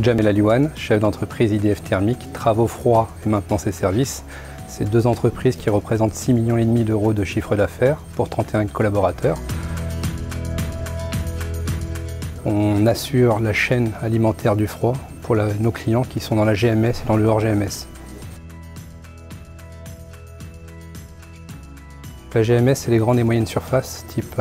Jamel Aliouane, chef d'entreprise IDF Thermique, travaux froids et maintenance et services. C'est deux entreprises qui représentent 6,5 millions d'euros de chiffre d'affaires pour 31 collaborateurs. On assure la chaîne alimentaire du froid pour nos clients qui sont dans la GMS et dans le hors GMS. La GMS, c'est les grandes et moyennes surfaces, type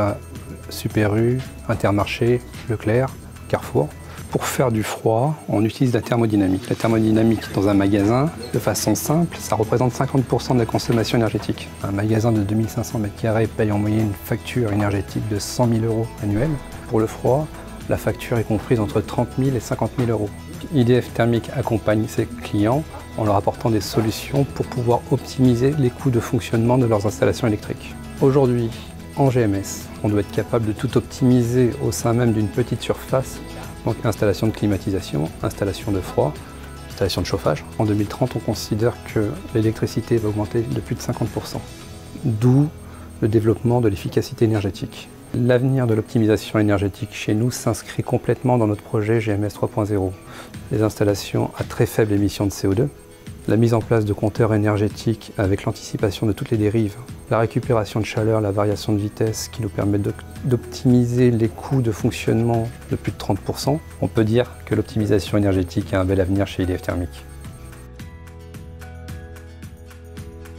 Super U, Intermarché, Leclerc, Carrefour. Pour faire du froid, on utilise la thermodynamique. La thermodynamique dans un magasin, de façon simple, ça représente 50% de la consommation énergétique. Un magasin de 2500 m² paye en moyenne une facture énergétique de 100 000 € annuels. Pour le froid, la facture est comprise entre 30 000 et 50 000 €. IDF Thermique accompagne ses clients en leur apportant des solutions pour pouvoir optimiser les coûts de fonctionnement de leurs installations électriques. Aujourd'hui, en GMS, on doit être capable de tout optimiser au sein même d'une petite surface. Donc installation de climatisation, installation de froid, installation de chauffage. En 2030, on considère que l'électricité va augmenter de plus de 50%. D'où le développement de l'efficacité énergétique. L'avenir de l'optimisation énergétique chez nous s'inscrit complètement dans notre projet GMS 3.0. Les installations à très faible émission de CO2, la mise en place de compteurs énergétiques avec l'anticipation de toutes les dérives, la récupération de chaleur, la variation de vitesse qui nous permet d'optimiser les coûts de fonctionnement de plus de 30%. On peut dire que l'optimisation énergétique a un bel avenir chez IDF Thermique.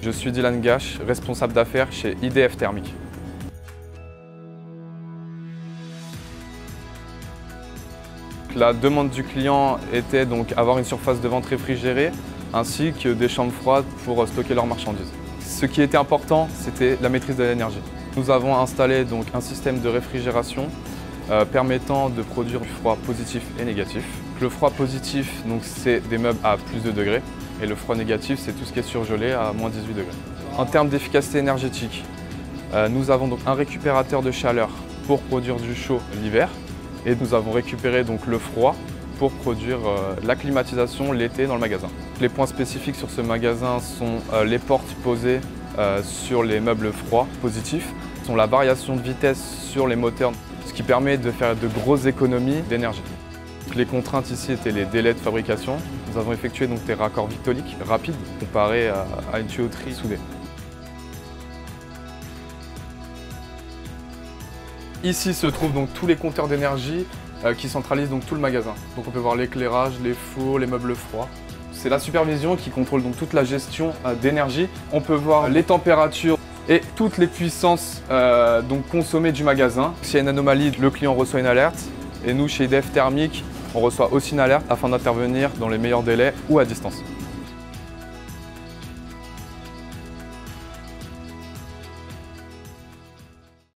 Je suis Dylan Gache, responsable d'affaires chez IDF Thermique. La demande du client était donc avoir une surface de vente réfrigérée ainsi que des chambres froides pour stocker leurs marchandises. Ce qui était important, c'était la maîtrise de l'énergie. Nous avons installé donc un système de réfrigération permettant de produire du froid positif et négatif. Le froid positif, c'est des meubles à plus de degrés et le froid négatif, c'est tout ce qui est surgelé à moins 18 degrés. En termes d'efficacité énergétique, nous avons donc un récupérateur de chaleur pour produire du chaud l'hiver et nous avons récupéré donc le froid pour produire la climatisation l'été dans le magasin. Les points spécifiques sur ce magasin sont les portes posées sur les meubles froids positifs, sont la variation de vitesse sur les moteurs, ce qui permet de faire de grosses économies d'énergie. Les contraintes ici étaient les délais de fabrication. Nous avons effectué donc des raccords victoliques rapides comparés à une tuyauterie soudée. Ici se trouvent donc tous les compteurs d'énergie qui centralisent donc tout le magasin. Donc on peut voir l'éclairage, les fours, les meubles froids. C'est la supervision qui contrôle donc toute la gestion d'énergie. On peut voir les températures et toutes les puissances donc consommées du magasin. S'il y a une anomalie, le client reçoit une alerte et nous chez IDF Thermique, on reçoit aussi une alerte afin d'intervenir dans les meilleurs délais ou à distance.